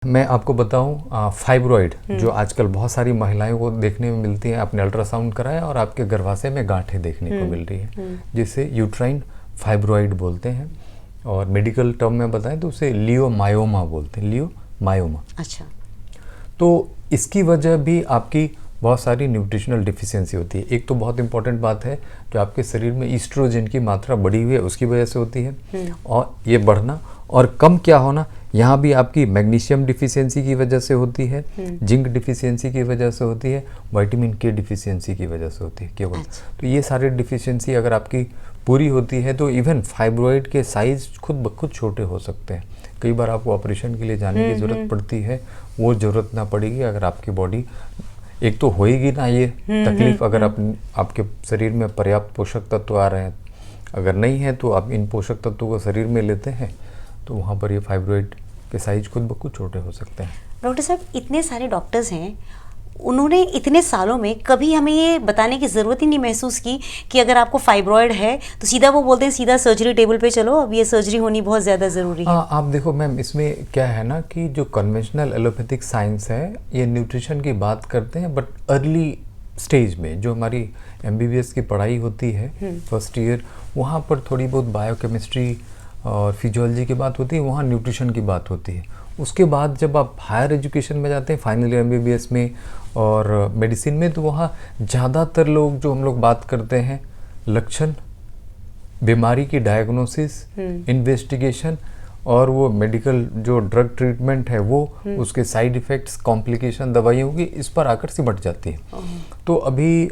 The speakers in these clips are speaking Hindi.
मैं आपको बताऊं, फाइब्रॉइड जो आजकल बहुत सारी महिलाओं को देखने में मिलती है, आपने अल्ट्रासाउंड कराया और आपके गर्भाशय में गांठें देखने को मिल रही है, जिसे यूट्राइन फाइब्रॉइड बोलते हैं, और मेडिकल टर्म में बताएं तो उसे लियोमायोमा बोलते हैं, लियोमायोमा। अच्छा। तो इसकी वजह भी आपकी बहुत सारी न्यूट्रिशनल डिफिशियंसी होती है। एक तो बहुत इंपॉर्टेंट बात है, जो आपके शरीर में ईस्ट्रोजन की मात्रा बढ़ी हुई है उसकी वजह से होती है, और ये बढ़ना और कम क्या होना, यहाँ भी आपकी मैग्नीशियम डिफिशियंसी की वजह से होती है, जिंक डिफिशियंसी की वजह से होती है, विटामिन के डिफिशियंसी की वजह से होती है केवल। तो ये सारे डिफिशियंसी अगर आपकी पूरी होती है तो इवन फाइब्रॉइड के साइज खुद ब खुद छोटे हो सकते हैं। कई बार आपको ऑपरेशन के लिए जाने की ज़रूरत पड़ती है, वो ज़रूरत ना पड़ेगी अगर आपकी बॉडी, एक तो होएगी ना ये तकलीफ अगर आपके शरीर में पर्याप्त पोषक तत्व आ रहे हैं, अगर नहीं है तो आप इन पोषक तत्वों को शरीर में लेते हैं तो वहाँ पर ये फाइब्रॉइड के साइज खुद ब खुद छोटे हो सकते हैं। डॉक्टर साहब, इतने सारे डॉक्टर्स हैं, उन्होंने इतने सालों में कभी हमें ये बताने की ज़रूरत ही नहीं महसूस की कि अगर आपको फाइब्रॉइड है तो सीधा वो बोलते हैं सीधा सर्जरी टेबल पे चलो, अब ये सर्जरी होनी बहुत ज़्यादा ज़रूरी है। आप देखो मैम, इसमें क्या है ना कि जो कन्वेंशनल एलोपैथिक साइंस है ये न्यूट्रिशन की बात करते हैं, बट अर्ली स्टेज में जो हमारी MBBS की पढ़ाई होती है फर्स्ट ईयर, वहाँ पर थोड़ी बहुत बायोकेमिस्ट्री और फिजियोलॉजी की बात होती है, वहाँ न्यूट्रिशन की बात होती है। उसके बाद जब आप हायर एजुकेशन में जाते हैं, फाइनल ईयर MBBS में और मेडिसिन में, तो वहाँ ज़्यादातर लोग जो हम लोग बात करते हैं लक्षण, बीमारी की डायग्नोसिस, इन्वेस्टिगेशन और वो मेडिकल जो ड्रग ट्रीटमेंट है वो, उसके साइड इफ़ेक्ट्स, कॉम्प्लिकेशन, दवाइयों की, इस पर आकर सिमट जाती है। तो अभी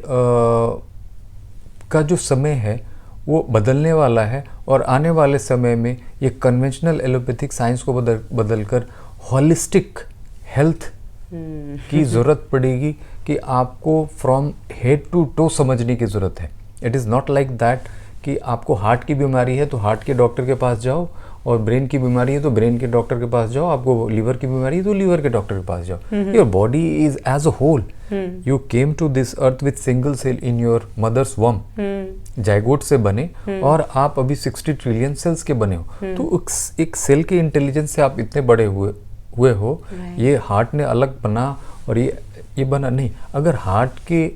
का जो समय है वो बदलने वाला है, और आने वाले समय में ये कन्वेंशनल एलोपैथिक साइंस को बदलकर हॉलिस्टिक हेल्थ की ज़रूरत पड़ेगी कि आपको फ्रॉम हेड टू टो समझने की ज़रूरत है। It is not like that कि आपको हार्ट की बीमारी है तो हार्ट के डॉक्टर के पास जाओ, और ब्रेन की बीमारी है तो ब्रेन के डॉक्टर के पास जाओ, आपको लीवर की बीमारी है तो लीवर के डॉक्टर के पास जाओ। Your body is as a whole, you came to this earth with single cell in your mother's womb, zygote से बने, और आप अभी 60 ट्रिलियन सेल्स के बने हो। तो एक सेल के इंटेलिजेंस से आप इतने बड़े हुए हो। ये हार्ट ने अलग बना और ये बना नहीं। अगर हार्ट के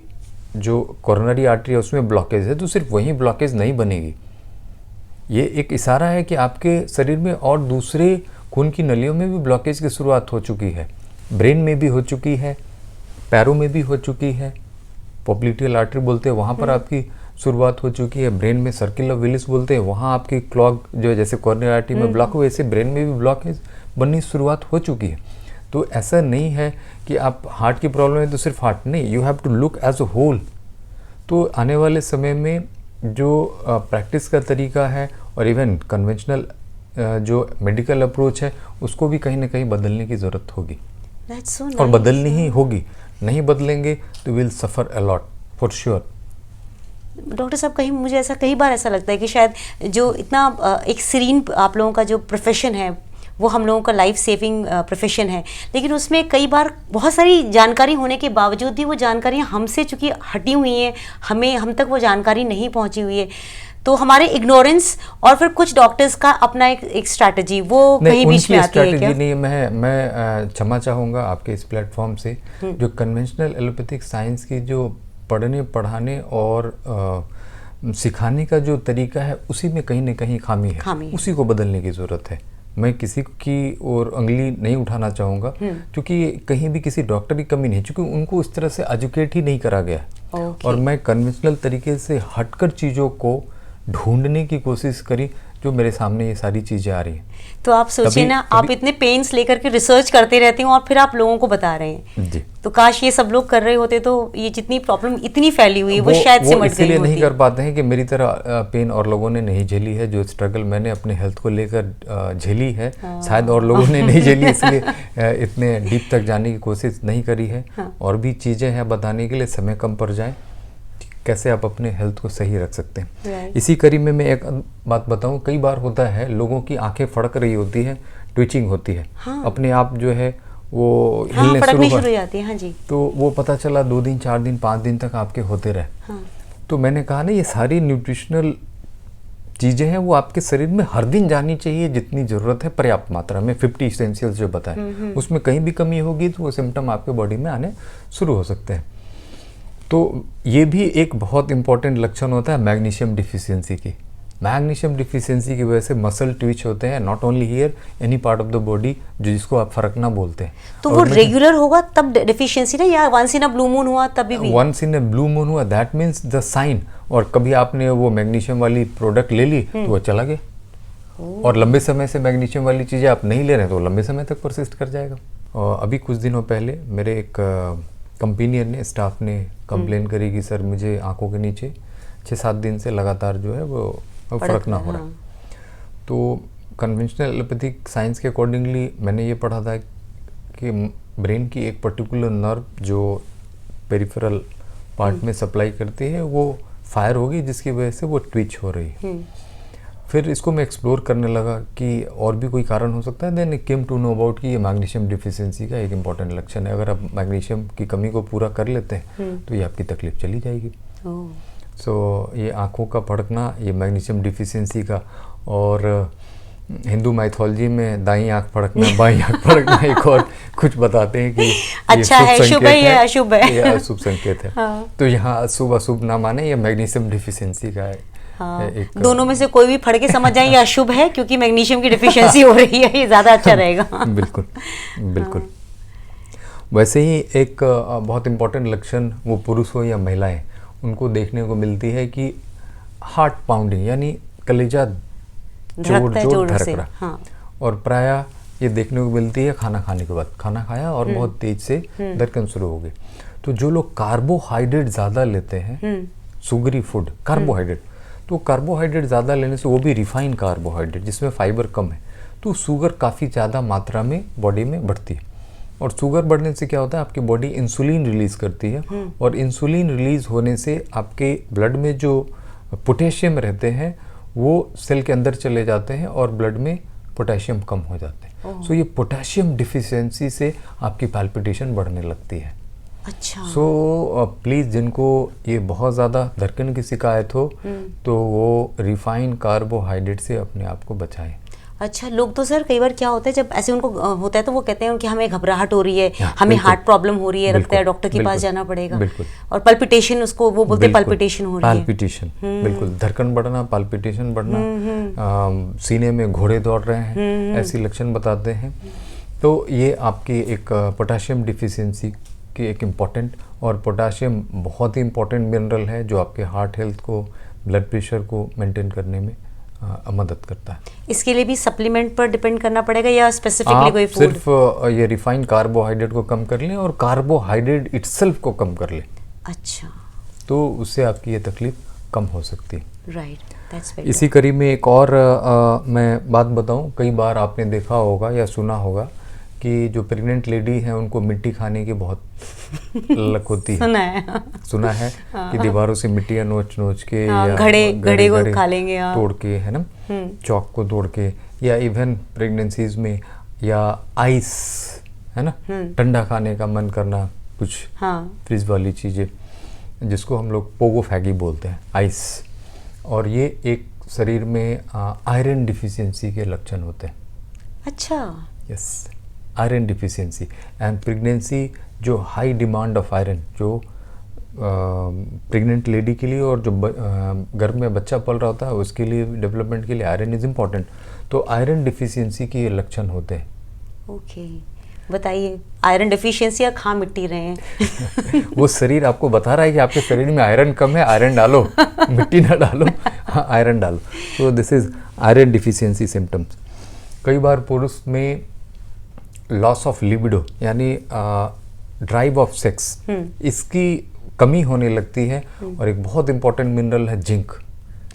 जो कोरोनरी आर्टरी है उसमें ब्लॉकेज है तो सिर्फ वही ब्लॉकेज नहीं बनेगी, ये एक इशारा है कि आपके शरीर में और दूसरे खून की नलियों में भी ब्लॉकेज की शुरुआत हो चुकी है, ब्रेन में भी हो चुकी है, पैरों में भी हो चुकी है, पॉप्लिटियल आर्टरी बोलते हैं वहाँ पर आपकी शुरुआत हो चुकी है, ब्रेन में सर्कुलर विलिस बोलते हैं वहाँ आपकी क्लॉग जो है, जैसे कोरोनरी आर्टरी में ब्लॉक हुए, ऐसे ब्रेन में भी ब्लॉकेज बननी शुरुआत हो चुकी है। तो ऐसा नहीं है कि आप हार्ट की प्रॉब्लम है तो सिर्फ हार्ट नहीं, you have to look as a whole. तो आने वाले समय में जो प्रैक्टिस का तरीका है और इवन कन्वेंशनल जो मेडिकल अप्रोच है उसको भी कहीं ना कहीं बदलने की ज़रूरत होगी। so nice. और बदलनी ही होगी, नहीं बदलेंगे तो will suffer a lot for sure. Doctor साहब, कहीं मुझे ऐसा कई बार ऐसा लगता है कि शायद जो इतना एक सीरीन आप लोगों का जो प्रोफेशन है वो हम लोगों का लाइफ सेविंग प्रोफेशन है, लेकिन उसमें कई बार बहुत सारी जानकारी होने के बावजूद भी वो जानकारियाँ हमसे चूँकि हटी हुई हैं, हम तक वो जानकारी नहीं पहुँची हुई है, तो हमारे इग्नोरेंस और फिर कुछ डॉक्टर्स का अपना एक स्ट्रैटेजी वो कहीं बीच में आती है क्या? नहीं, मैं क्षमा चाहूँगा आपके इस प्लेटफॉर्म से। जो कन्वेंशनल एलोपैथिक साइंस की जो पढ़ने पढ़ाने और सिखाने का जो तरीका है उसी में कहीं ना कहीं खामी है, उसी को बदलने की ज़रूरत है। मैं किसी की और उंगली नहीं उठाना चाहूँगा, क्योंकि कहीं भी किसी डॉक्टर की कमी नहीं, क्योंकि उनको इस तरह से एजुकेट ही नहीं करा गया। और मैं कन्वेंशनल तरीके से हटकर चीज़ों को ढूंढने की कोशिश करी, जो मेरे सामने ये सारी चीज़ें आ रही हैं। तो आप सोचिए ना, आप इतने पेन्स लेकर के रिसर्च करते रहते हैं और फिर आप लोगों को बता रहे हैं जी। तो काश ये सब लोग कर रहे होते तो ये जितनी प्रॉब्लम इतनी फैली हुई वो शायद सिमट गई होती। इसलिए नहीं कर पाते हैं कि मेरी तरह पेन और लोगों ने नहीं झेली है, जो स्ट्रगल मैंने अपने हेल्थ को लेकर झेली है, शायद और लोगों ने नहीं झेली, इसलिए इतने डीप तक जाने की कोशिश नहीं करी है। और भी चीज़ें हैं बताने के लिए, समय कम पड़ जाए, कैसे आप अपने हेल्थ को सही रख सकते हैं। इसी कड़ी में मैं एक बात बताऊं, कई बार होता है लोगों की आंखें फड़क रही होती है, ट्विचिंग होती है, अपने आप जो है वो हिलने शुरू हो जाती है। हाँ जी। तो वो पता चला 2 दिन 4 दिन 5 दिन तक आपके होते रहे। तो मैंने कहा ना, ये सारी न्यूट्रिशनल चीज़ें हैं वो आपके शरीर में हर दिन जानी चाहिए, जितनी ज़रूरत है पर्याप्त मात्रा में। 50 इसेंशियल्स जो बताए, उसमें कहीं भी कमी होगी तो वो सिम्टम आपके बॉडी में आने शुरू हो सकते हैं। तो ये भी एक बहुत इंपॉर्टेंट लक्षण होता है मैग्नीशियम डिफिशियंसी की। मैग्नीशियम डिफिशियंसी की वजह से मसल ट्विच होते हैं, not only here, any part of the body, जिसको आप फरकना बोलते हैं। तो वो रेगुलर होगा तब डिफिशियंसी ना, या once in a blue moon हुआ तभी भी? Once in a blue moon हुआ, दैट मीन्स द साइन। और कभी आपने वो मैग्नीशियम वाली प्रोडक्ट ले ली तो वो चला गया। और लंबे समय से मैग्नीशियम वाली चीज़ें आप नहीं ले रहे तो लंबे समय तक परसिस्ट कर जाएगा। और अभी कुछ दिनों पहले मेरे एक कंपेनियन ने, स्टाफ ने कंप्लेन करी कि सर मुझे आंखों के नीचे 6-7 दिन से लगातार जो है वो फर्क ना हो रहा। तो कन्वेंशनल एलोपैथिक साइंस के अकॉर्डिंगली मैंने ये पढ़ा था कि ब्रेन की एक पर्टिकुलर नर्व जो पेरिफेरल पार्ट में सप्लाई करती है वो फायर होगी, जिसकी वजह से वो ट्विच हो रही है। फिर इसको मैं एक्सप्लोर करने लगा कि और भी कोई कारण हो सकता है। Then it came to know about कि ये मैग्नीशियम डिफिशियंसी का एक इम्पॉर्टेंट लक्षण है। अगर आप मैग्नीशियम की कमी को पूरा कर लेते हैं तो ये आपकी तकलीफ चली जाएगी। सो ये आँखों का फड़कना, ये मैग्नीशियम डिफिशियंसी का। और हिंदू माइथोलॉजी में दाई आँख फड़कना, बाई आँख फड़कना एक और कुछ बताते हैं कि अच्छा है, शुभ है या अशुभ है, ये अशुभ संकेत है। तो यहाँ शुभ अशुभ ना माने, ये मैग्नीशियम डिफिशियंसी का है। दोनों में से कोई भी फड़ के समझ जाए ये अशुभ है क्योंकि मैग्नीशियम की डिफिशियंसी हो रही है, ये ज़्यादा अच्छा रहेगा। बिल्कुल बिल्कुल। वैसे ही एक बहुत इम्पोर्टेंट लक्षण, वो पुरुष हो या महिलाएं, उनको देखने को मिलती है कि हार्ट पाउंडिंग, यानी कलेजा जोर जोर धड़क रहा। और प्रायः ये देखने को मिलती है खाना खाने के बाद। खाना खाया और बहुत तेज से धड़कन शुरू हो गई। तो जो लोग कार्बोहाइड्रेट ज़्यादा लेते हैं, सुगरी फूड, कार्बोहाइड्रेट, तो कार्बोहाइड्रेट ज़्यादा लेने से, वो भी रिफाइंड कार्बोहाइड्रेट जिसमें फाइबर कम है, तो शुगर काफ़ी ज़्यादा मात्रा में बॉडी में बढ़ती है। और शुगर बढ़ने से क्या होता है, आपकी बॉडी इंसुलिन रिलीज़ करती है। और इंसुलिन रिलीज़ होने से आपके ब्लड में जो पोटेशियम रहते हैं वो सेल के अंदर चले जाते हैं और ब्लड में पोटेशियम कम हो जाते हैं। सो ये पोटेशियम डिफिशियंसी से आपकी पैल्पिटेशन बढ़ने लगती है। अच्छा। सो प्लीज़ जिनको ये बहुत ज़्यादा धड़कन की शिकायत हो तो वो रिफाइंड कार्बोहाइड्रेट से अपने आप को बचाएं। अच्छा, लोग तो सर कई बार क्या होता है, जब ऐसे उनको होता है तो वो कहते हैं कि हमें घबराहट हो रही है, हमें हार्ट प्रॉब्लम हो रही है, लगता है डॉक्टर के पास जाना पड़ेगा। और पल्पिटेशन, उसको वो बोलते हैं पल्पिटेशन हो रही है। पल्पिटेशन, बिल्कुल, धड़कन बढ़ना, पल्पिटेशन बढ़ना, सीने में घोड़े दौड़ रहे हैं, ऐसी लक्षण बताते हैं। तो ये आपकी एक पोटेशियम डिफिशियंसी की एक इम्पॉर्टेंट, और पोटेशियम बहुत ही इम्पॉर्टेंट मिनरल है जो आपके हार्ट हेल्थ को, ब्लड प्रेशर को मेंटेन करने में मदद करता है। इसके लिए भी सप्लीमेंट पर डिपेंड करना पड़ेगा या स्पेसिफिकली कोई फूड? सिर्फ ये रिफाइंड कार्बोहाइड्रेट को कम कर लें और कार्बोहाइड्रेट इटसेल्फ को कम कर लें। अच्छा, तो उससे आपकी ये तकलीफ कम हो सकती है। Right, that's very. इसी कड़ी में एक और मैं बात बताऊं, कई बार आपने देखा होगा या सुना होगा कि जो प्रेग्नेंट लेडी हैं उनको मिट्टी खाने की बहुत लत होती है। सुना है कि दीवारों से मिट्टियाँ नोच नोच के, या घड़े को खा लेंगे, तोड़ के, है ना, चौक को तोड़ के, या इवन प्रेगनेंसीज में, या आइस, है ना, ठंडा खाने का मन करना, कुछ फ्रिज वाली चीज़ें जिसको हम लोग पोगोफैगी बोलते हैं, आइस। और ये एक शरीर में आयरन डिफिशियंसी के लक्षण होते हैं। अच्छा, yes, iron deficiency and pregnancy, जो हाई डिमांड ऑफ आयरन, जो प्रेग्नेंट लेडी के लिए और जो गर्भ में बच्चा पल रहा होता है उसके लिए, डेवलपमेंट के लिए आयरन इज़ इम्पॉर्टेंट। तो आयरन डिफिशियंसी के लक्षण होते हैं। ओके, बताइए, आयरन डिफिशियंसी या खा मिट्टी रहे हैं? वो शरीर आपको बता रहा है कि आपके शरीर में आयरन कम है, आयरन डालो, मिट्टी ना डालो, हाँ आयरन डालो। तो this is iron deficiency symptoms. कई बार पुरुष में लॉस ऑफ लिबिडो, यानी ड्राइव ऑफ सेक्स, इसकी कमी होने लगती है। और एक बहुत इंपॉर्टेंट मिनरल है जिंक।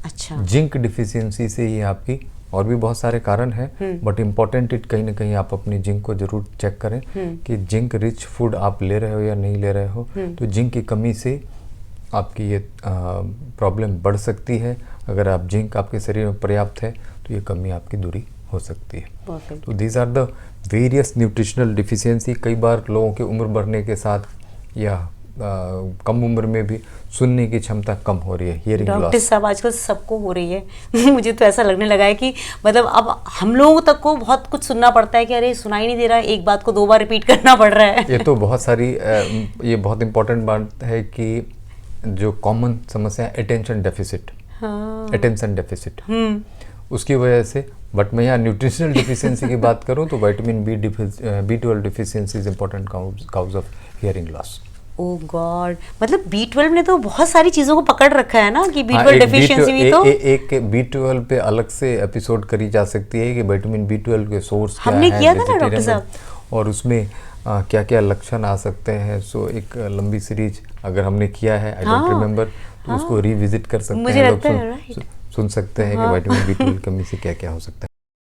अच्छा, जिंक डिफिशियंसी से ये आपकी, और भी बहुत सारे कारण हैं, बट इम्पॉर्टेंट इट कहीं ना कहीं आप अपनी जिंक को जरूर चेक करें कि जिंक रिच फूड आप ले रहे हो या नहीं ले रहे हो। तो जिंक की कमी से आपकी ये प्रॉब्लम बढ़ सकती है। अगर आप जिंक आपके शरीर में पर्याप्त है तो ये कमी आपकी दूरी हो सकती है। तो these are the various nutritional deficiency. कई बार लोगों की उम्र बढ़ने के साथ या कम उम्र में भी सुनने की क्षमता कम हो रही है, हियरिंग डॉक्टर लॉस। साहब आजकल सबको हो रही है मुझे तो ऐसा लगने लगा है कि मतलब अब हम लोगों तक को बहुत कुछ सुनना पड़ता है कि अरे सुनाई नहीं दे रहा है, एक बात को 2 बार रिपीट करना पड़ रहा है। ये तो बहुत सारी ये बहुत इंपॉर्टेंट बात है कि जो कॉमन समस्या है अटेंशन डेफिसिट, हाँ। अटेंशन डेफिसिट, उसकी वजह से। बट मैं यहाँ न्यूट्रिशनल डिफिशियंसी की बात करूँ तो vitamin B12 deficiency is important cause of hearing loss. Oh god, मतलब B12 ने तो बहुत सारी चीजों को पकड़ रखा है ना कि B12 डेफिशिएंसी भी तो एक B12 पे अलग से एपिसोड करी जा सकती है कि विटामिन B12 के सोर्स क्या हमने है किया था ना डॉक्टर vegetarian में, साहब। और उसमें क्या क्या लक्षण आ सकते हैं। सो एक लंबी सीरीज अगर हमने किया है, आई डोंट रिमेम्बर, तो उसको रिविजिट कर सकते मुझे हैं लगता लोग, है, right? सुन सकते हैं कि विटामिन B12 कमी से क्या क्या हो सकता है।